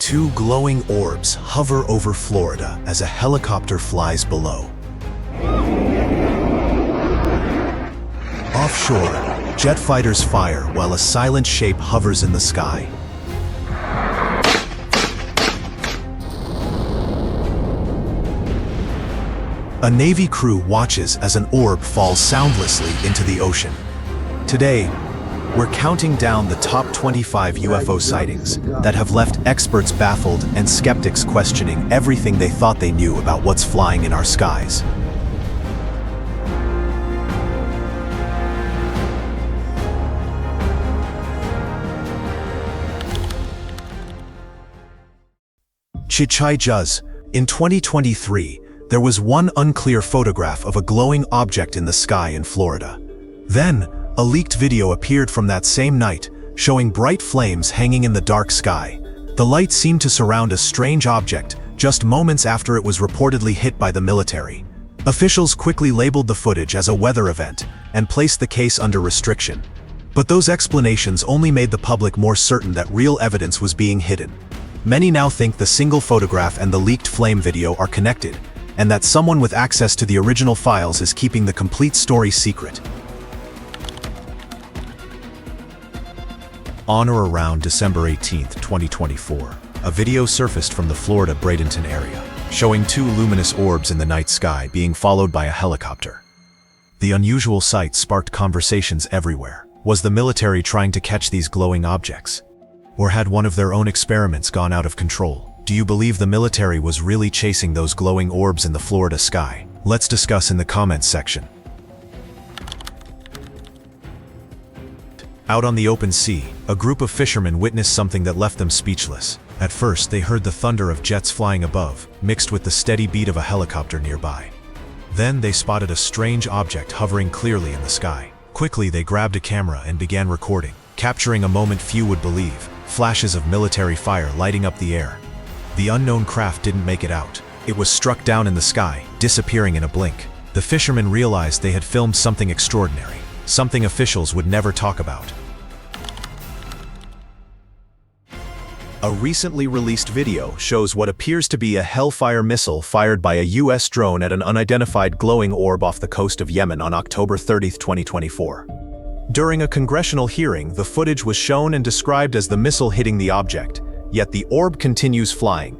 Two glowing orbs hover over Florida as a helicopter flies below. Offshore, jet fighters fire while a silent shape hovers in the sky. A Navy crew watches as an orb falls soundlessly into the ocean. Today, we're counting down the top 25 UFO sightings that have left experts baffled and skeptics questioning everything they thought they knew about what's flying in our skies. Chichai Juz. In 2023, there was one unclear photograph of a glowing object in the sky in Florida. Then, a leaked video appeared from that same night, showing bright flames hanging in the dark sky. The light seemed to surround a strange object just moments after it was reportedly hit by the military. Officials quickly labeled the footage as a weather event and placed the case under restriction. But those explanations only made the public more certain that real evidence was being hidden. Many now think the single photograph and the leaked flame video are connected, and that someone with access to the original files is keeping the complete story secret. On or around December 18, 2024, a video surfaced from the Florida Bradenton area, showing two luminous orbs in the night sky being followed by a helicopter. The unusual sight sparked conversations everywhere. Was the military trying to catch these glowing objects? Or had one of their own experiments gone out of control? Do you believe the military was really chasing those glowing orbs in the Florida sky? Let's discuss in the comments section. Out on the open sea, a group of fishermen witnessed something that left them speechless. At first, they heard the thunder of jets flying above, mixed with the steady beat of a helicopter nearby. Then they spotted a strange object hovering clearly in the sky. Quickly, they grabbed a camera and began recording, capturing a moment few would believe: flashes of military fire lighting up the air. The unknown craft didn't make it out. It was struck down in the sky, disappearing in a blink. The fishermen realized they had filmed something extraordinary, something officials would never talk about. A recently released video shows what appears to be a Hellfire missile fired by a U.S. drone at an unidentified glowing orb off the coast of Yemen on October 30, 2024. During a congressional hearing, the footage was shown and described as the missile hitting the object, yet the orb continues flying.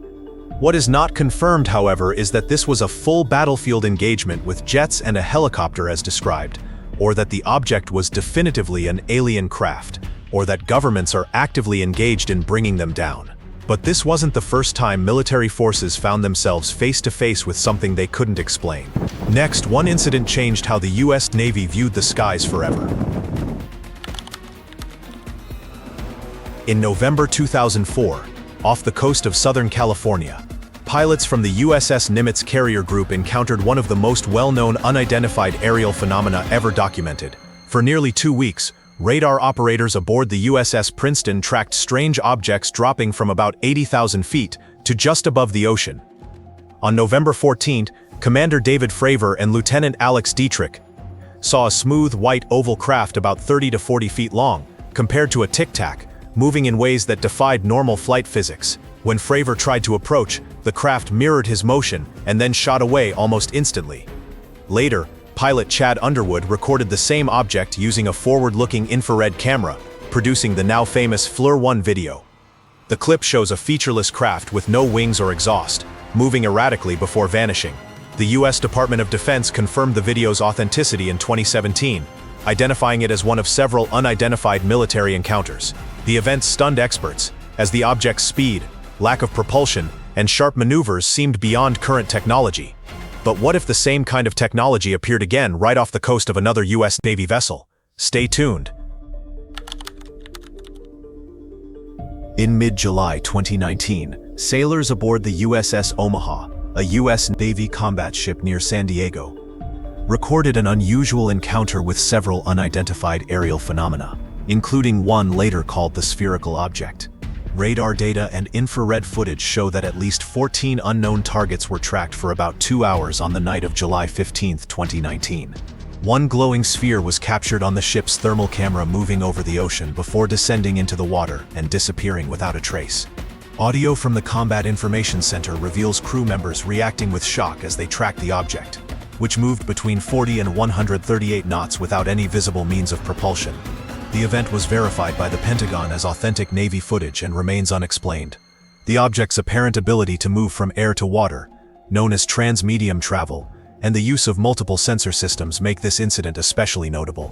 What is not confirmed, however, is that this was a full battlefield engagement with jets and a helicopter as described, or that the object was definitively an alien craft, or that governments are actively engaged in bringing them down. But this wasn't the first time military forces found themselves face to face with something they couldn't explain. Next, one incident changed how the U.S. Navy viewed the skies forever. In November 2004, off the coast of Southern California, pilots from the USS Nimitz carrier group encountered one of the most well-known unidentified aerial phenomena ever documented. For nearly 2 weeks, radar operators aboard the USS Princeton tracked strange objects dropping from about 80,000 feet to just above the ocean. On November 14, Commander David Fravor and Lieutenant Alex Dietrich saw a smooth white oval craft about 30 to 40 feet long, compared to a Tic-Tac, moving in ways that defied normal flight physics. When Fravor tried to approach, the craft mirrored his motion and then shot away almost instantly. Later, pilot Chad Underwood recorded the same object using a forward-looking infrared camera, producing the now famous FLIR-1 video. The clip shows a featureless craft with no wings or exhaust, moving erratically before vanishing. The U.S. Department of Defense confirmed the video's authenticity in 2017, identifying it as one of several unidentified military encounters. The event stunned experts, as the object's speed, lack of propulsion, and sharp maneuvers seemed beyond current technology. But what if the same kind of technology appeared again right off the coast of another U.S. Navy vessel? Stay tuned. In mid-July 2019, sailors aboard the USS Omaha, a U.S. Navy combat ship near San Diego, recorded an unusual encounter with several unidentified aerial phenomena, including one later called the Spherical object. Radar data and infrared footage show that at least 14 unknown targets were tracked for about 2 hours on the night of July 15, 2019. One glowing sphere was captured on the ship's thermal camera moving over the ocean before descending into the water and disappearing without a trace. Audio from the Combat Information Center reveals crew members reacting with shock as they tracked the object, which moved between 40 and 138 knots without any visible means of propulsion. The event was verified by the Pentagon as authentic Navy footage and remains unexplained. The object's apparent ability to move from air to water, known as transmedium travel, and the use of multiple sensor systems make this incident especially notable.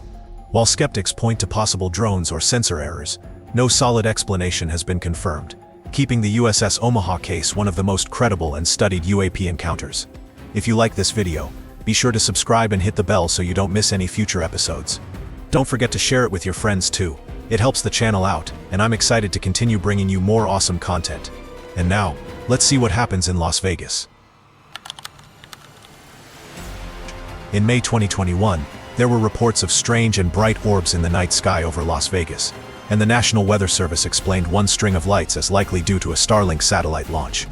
While skeptics point to possible drones or sensor errors, no solid explanation has been confirmed, keeping the USS Omaha case one of the most credible and studied UAP encounters. If you like this video, be sure to subscribe and hit the bell so you don't miss any future episodes. Don't forget to share it with your friends too. It helps the channel out, and I'm excited to continue bringing you more awesome content. And now, let's see what happens in Las Vegas. In May 2021, there were reports of strange and bright orbs in the night sky over Las Vegas, and the National Weather Service explained one string of lights as likely due to a Starlink satellite launch.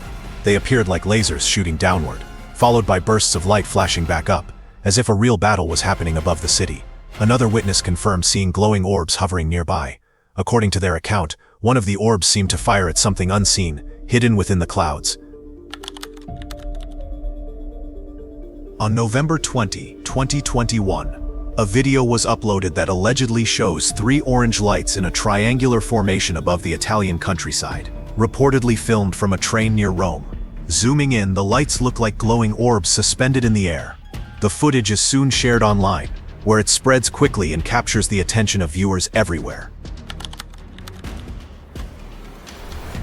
They appeared like lasers shooting downward, followed by bursts of light flashing back up, as if a real battle was happening above the city. Another witness confirmed seeing glowing orbs hovering nearby. According to their account, one of the orbs seemed to fire at something unseen, hidden within the clouds. On November 20, 2021, a video was uploaded that allegedly shows 3 orange lights in a triangular formation above the Italian countryside, reportedly filmed from a train near Rome. Zooming in, the lights look like glowing orbs suspended in the air. The footage is soon shared online, where it spreads quickly and captures the attention of viewers everywhere.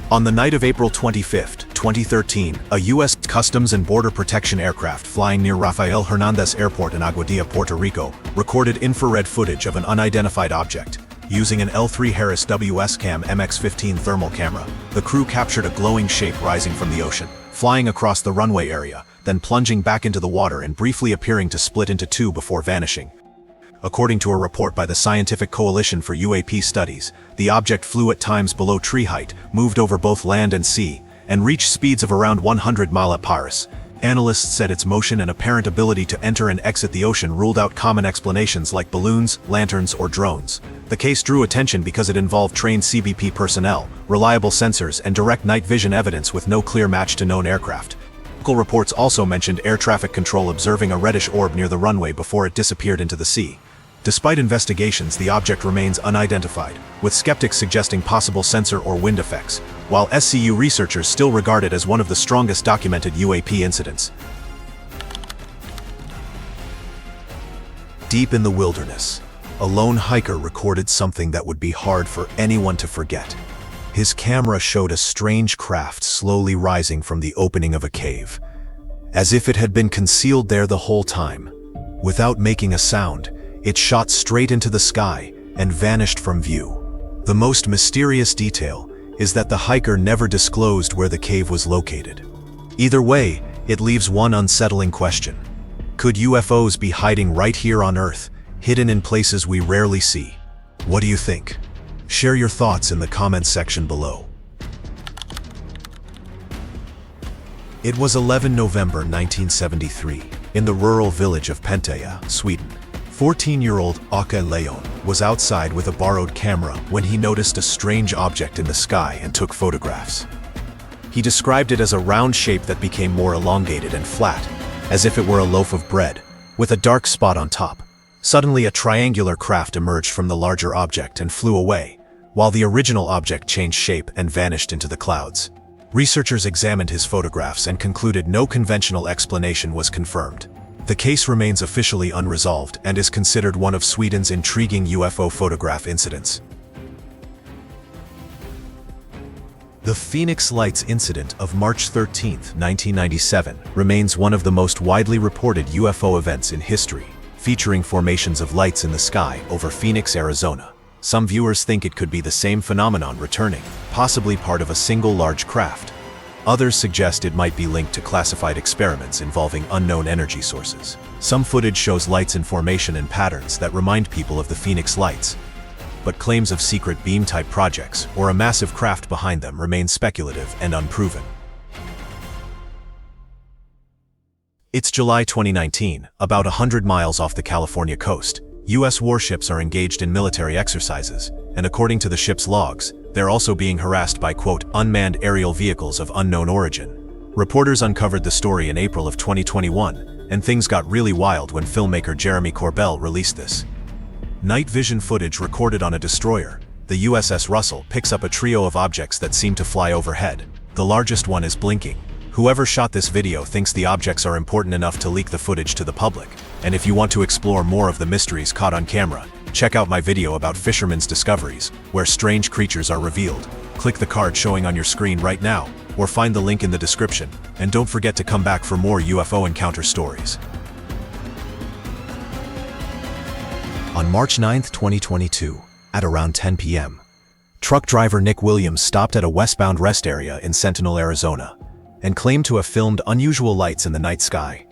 On the night of April 25, 2013, a U.S. Customs and Border Protection aircraft flying near Rafael Hernandez Airport in Aguadilla, Puerto Rico, recorded infrared footage of an unidentified object. Using an L3 Harris WS-CAM MX-15 thermal camera, the crew captured a glowing shape rising from the ocean, flying across the runway area, then plunging back into the water and briefly appearing to split into two before vanishing. According to a report by the Scientific Coalition for UAP Studies, the object flew at times below tree height, moved over both land and sea, and reached speeds of around 100 mph. Analysts said its motion and apparent ability to enter and exit the ocean ruled out common explanations like balloons, lanterns, or drones. The case drew attention because it involved trained CBP personnel, reliable sensors, and direct night vision evidence with no clear match to known aircraft. Local reports also mentioned air traffic control observing a reddish orb near the runway before it disappeared into the sea. Despite investigations, the object remains unidentified, with skeptics suggesting possible sensor or wind effects, while SCU researchers still regard it as one of the strongest documented UAP incidents. Deep in the wilderness, a lone hiker recorded something that would be hard for anyone to forget. His camera showed a strange craft slowly rising from the opening of a cave, as if it had been concealed there the whole time. Without making a sound, it shot straight into the sky and vanished from view. The most mysterious detail is that the hiker never disclosed where the cave was located. Either way, it leaves one unsettling question. Could UFOs be hiding right here on Earth, hidden in places we rarely see? What do you think? Share your thoughts in the comments section below. It was 11 November 1973, in the rural village of Puerto, Sweden. 14-year-old Åke Leon was outside with a borrowed camera when he noticed a strange object in the sky and took photographs. He described it as a round shape that became more elongated and flat, as if it were a loaf of bread, with a dark spot on top. Suddenly, a triangular craft emerged from the larger object and flew away, while the original object changed shape and vanished into the clouds. Researchers examined his photographs and concluded no conventional explanation was confirmed. The case remains officially unresolved and is considered one of Sweden's intriguing UFO photograph incidents. The Phoenix Lights incident of March 13, 1997, remains one of the most widely reported UFO events in history, featuring formations of lights in the sky over Phoenix, Arizona. Some viewers think it could be the same phenomenon returning, possibly part of a single large craft. Others suggest it might be linked to classified experiments involving unknown energy sources. Some footage shows lights in formation and patterns that remind people of the Phoenix Lights, but claims of secret beam-type projects or a massive craft behind them remain speculative and unproven. It's July 2019, about 100 miles off the California coast. U.S. warships are engaged in military exercises, and according to the ship's logs, they're also being harassed by, quote, unmanned aerial vehicles of unknown origin. Reporters uncovered the story in April of 2021, and things got really wild when filmmaker Jeremy Corbell released this. Night vision footage recorded on a destroyer, the USS Russell, picks up a trio of objects that seem to fly overhead. The largest one is blinking. Whoever shot this video thinks the objects are important enough to leak the footage to the public. And if you want to explore more of the mysteries caught on camera, check out my video about Fisherman's discoveries, where strange creatures are revealed. Click the card showing on your screen right now, or find the link in the description, and don't forget to come back for more UFO encounter stories. On March 9, 2022, at around 10 p.m., truck driver Nick Williams stopped at a westbound rest area in Sentinel, Arizona, and claimed to have filmed unusual lights in the night sky.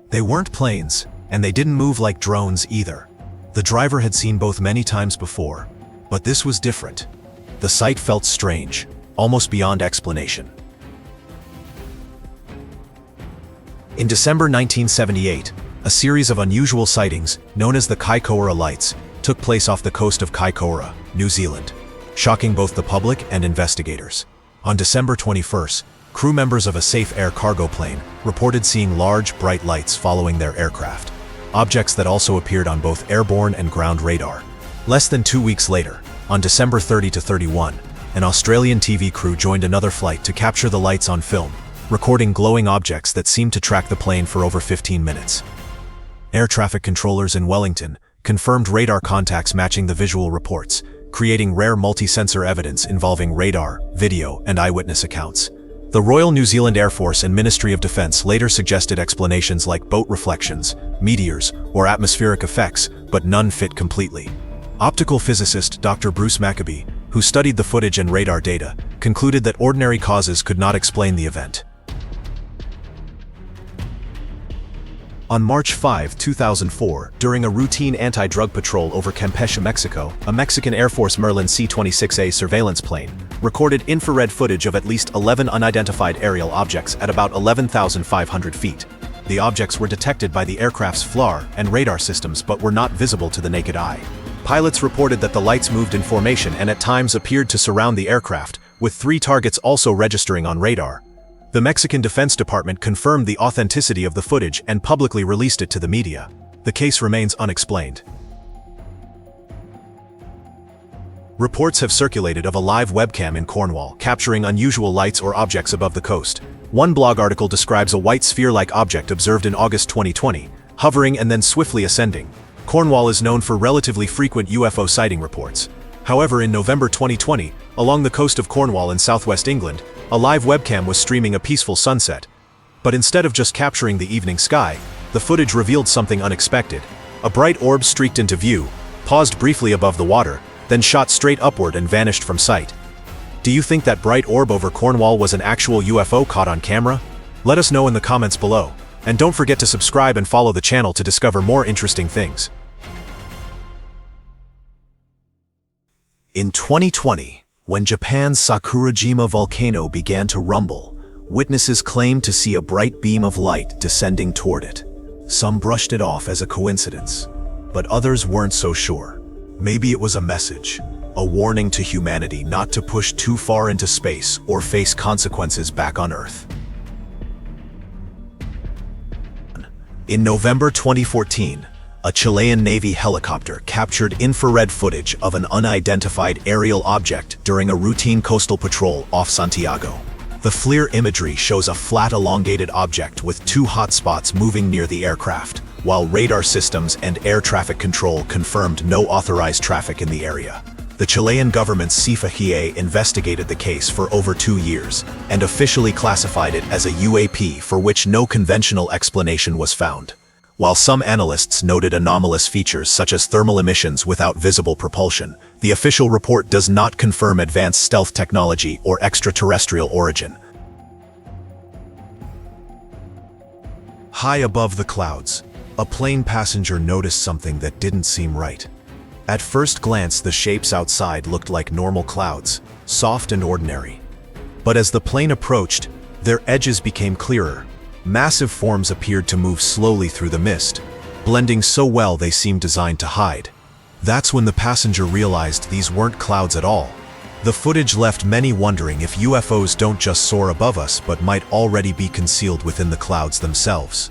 They weren't planes, and they didn't move like drones either. The driver had seen both many times before, but this was different. The sight felt strange, almost beyond explanation. In December 1978, a series of unusual sightings, known as the Kaikōura Lights, took place off the coast of Kaikōura, New Zealand, shocking both the public and investigators. On December 21st, crew members of a Safe Air cargo plane reported seeing large, bright lights following their aircraft, objects that also appeared on both airborne and ground radar. Less than 2 weeks later, on December 30-31, an Australian TV crew joined another flight to capture the lights on film, recording glowing objects that seemed to track the plane for over 15 minutes. Air traffic controllers in Wellington confirmed radar contacts matching the visual reports, creating rare multi-sensor evidence involving radar, video, and eyewitness accounts. The Royal New Zealand Air Force and Ministry of Defence later suggested explanations like boat reflections, meteors, or atmospheric effects, but none fit completely. Optical physicist Dr. Bruce Maccabee, who studied the footage and radar data, concluded that ordinary causes could not explain the event. On March 5, 2004, during a routine anti-drug patrol over Campeche, Mexico, a Mexican Air Force Merlin C-26A surveillance plane recorded infrared footage of at least 11 unidentified aerial objects at about 11,500 feet. The objects were detected by the aircraft's FLIR and radar systems but were not visible to the naked eye. Pilots reported that the lights moved in formation and at times appeared to surround the aircraft, with 3 targets also registering on radar. The Mexican Defense Department confirmed the authenticity of the footage and publicly released it to the media. The case remains unexplained. Reports have circulated of a live webcam in Cornwall capturing unusual lights or objects above the coast. One blog article describes a white sphere-like object observed in August 2020, hovering and then swiftly ascending. Cornwall is known for relatively frequent UFO sighting reports. However, in November 2020, along the coast of Cornwall in southwest England, a live webcam was streaming a peaceful sunset. But instead of just capturing the evening sky, the footage revealed something unexpected. A bright orb streaked into view, paused briefly above the water, then shot straight upward and vanished from sight. Do you think that bright orb over Cornwall was an actual UFO caught on camera? Let us know in the comments below. And don't forget to subscribe and follow the channel to discover more interesting things. In 2020, when Japan's Sakurajima volcano began to rumble, witnesses claimed to see a bright beam of light descending toward it. Some brushed it off as a coincidence, but others weren't so sure. Maybe it was a message, a warning to humanity not to push too far into space or face consequences back on Earth. In November 2014, a Chilean Navy helicopter captured infrared footage of an unidentified aerial object during a routine coastal patrol off Santiago. The FLIR imagery shows a flat, elongated object with 2 hot spots moving near the aircraft, while radar systems and air traffic control confirmed no authorized traffic in the area. The Chilean government's CFAGIA investigated the case for over 2 years and officially classified it as a UAP for which no conventional explanation was found. While some analysts noted anomalous features such as thermal emissions without visible propulsion, the official report does not confirm advanced stealth technology or extraterrestrial origin. High above the clouds, a plane passenger noticed something that didn't seem right. At first glance, the shapes outside looked like normal clouds, soft and ordinary. But as the plane approached, their edges became clearer. Massive forms appeared to move slowly through the mist, blending so well they seemed designed to hide. That's when the passenger realized these weren't clouds at all. The footage left many wondering if UFOs don't just soar above us but might already be concealed within the clouds themselves.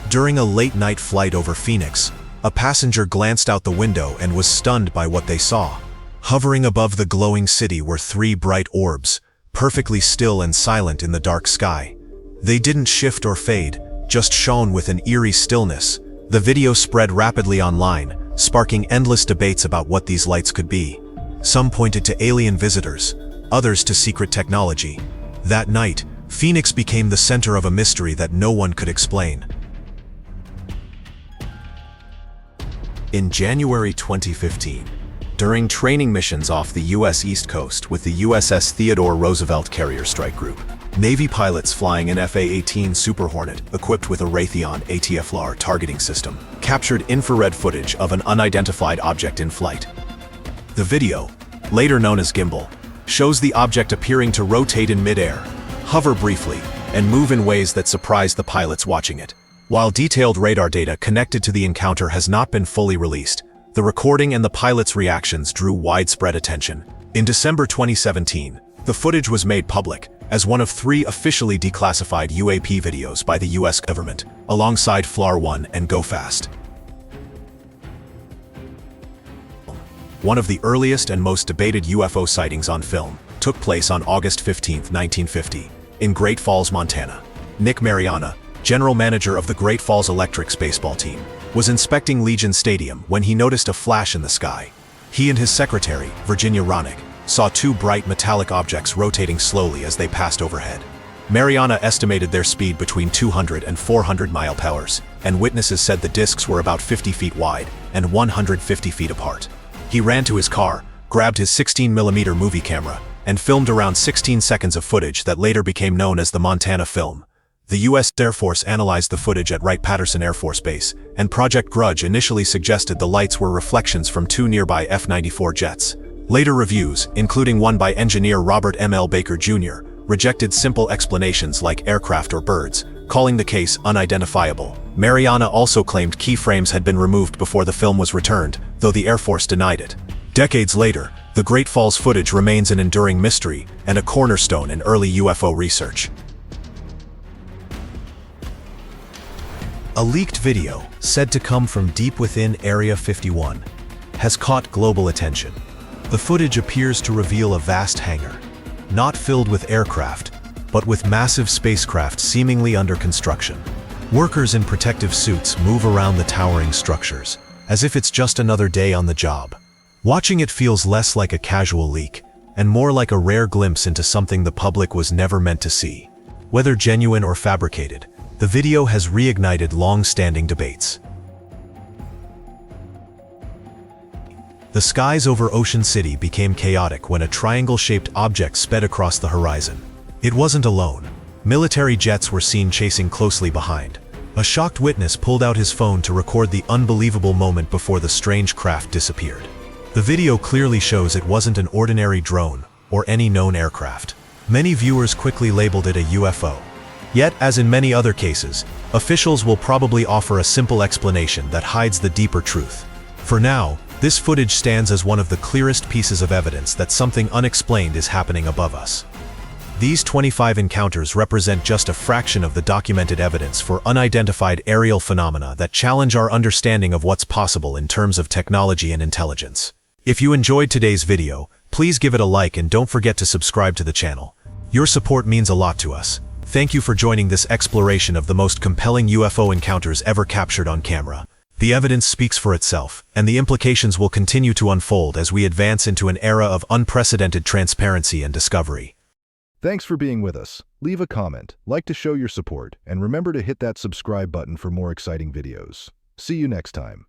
During a late-night flight over Phoenix, a passenger glanced out the window and was stunned by what they saw. Hovering above the glowing city were 3 bright orbs, perfectly still and silent in the dark sky. They didn't shift or fade, just shone with an eerie stillness. The video spread rapidly online, sparking endless debates about what these lights could be. Some pointed to alien visitors, others to secret technology. That night, Phoenix became the center of a mystery that no one could explain. In January 2015, during training missions off the U.S. East Coast with the USS Theodore Roosevelt Carrier Strike Group, Navy pilots flying an FA-18 Super Hornet equipped with a Raytheon AT-FLIR targeting system captured infrared footage of an unidentified object in flight. The video, later known as Gimbal, shows the object appearing to rotate in midair, hover briefly, and move in ways that surprise the pilots watching it. While detailed radar data connected to the encounter has not been fully released, the recording and the pilots' reactions drew widespread attention. In December 2017, the footage was made public as one of 3 officially declassified UAP videos by the US government, alongside FLIR 1 and Go Fast. One of the earliest and most debated UFO sightings on film took place on August 15, 1950, in Great Falls, Montana. Nick Mariana, general manager of the Great Falls Electrics baseball team, was inspecting Legion Stadium when he noticed a flash in the sky. He and his secretary, Virginia Ronick, saw 2 bright metallic objects rotating slowly as they passed overhead. Mariana estimated their speed between 200 and 400 mph, and witnesses said the discs were about 50 feet wide and 150 feet apart. He ran to his car, grabbed his 16mm movie camera, and filmed around 16 seconds of footage that later became known as the Montana Film. The U.S. Air Force analyzed the footage at Wright-Patterson Air Force Base, and Project Grudge initially suggested the lights were reflections from 2 nearby F-94 jets. Later reviews, including one by engineer Robert M. L. Baker Jr., rejected simple explanations like aircraft or birds, calling the case unidentifiable. Mariana also claimed keyframes had been removed before the film was returned, though the Air Force denied it. Decades later, the Great Falls footage remains an enduring mystery and a cornerstone in early UFO research. A leaked video, said to come from deep within Area 51, has caught global attention. The footage appears to reveal a vast hangar, not filled with aircraft, but with massive spacecraft seemingly under construction. Workers in protective suits move around the towering structures, as if it's just another day on the job. Watching it feels less like a casual leak, and more like a rare glimpse into something the public was never meant to see. Whether genuine or fabricated, the video has reignited long-standing debates. The skies over Ocean City became chaotic when a triangle-shaped object sped across the horizon. It wasn't alone. Military jets were seen chasing closely behind. A shocked witness pulled out his phone to record the unbelievable moment before the strange craft disappeared. The video clearly shows it wasn't an ordinary drone or any known aircraft. Many viewers quickly labeled it a UFO. Yet, as in many other cases, officials will probably offer a simple explanation that hides the deeper truth. For now, this footage stands as one of the clearest pieces of evidence that something unexplained is happening above us. These 25 encounters represent just a fraction of the documented evidence for unidentified aerial phenomena that challenge our understanding of what's possible in terms of technology and intelligence. If you enjoyed today's video, please give it a like and don't forget to subscribe to the channel. Your support means a lot to us. Thank you for joining this exploration of the most compelling UFO encounters ever captured on camera. The evidence speaks for itself, and the implications will continue to unfold as we advance into an era of unprecedented transparency and discovery. Thanks for being with us. Leave a comment, like to show your support, and remember to hit that subscribe button for more exciting videos. See you next time.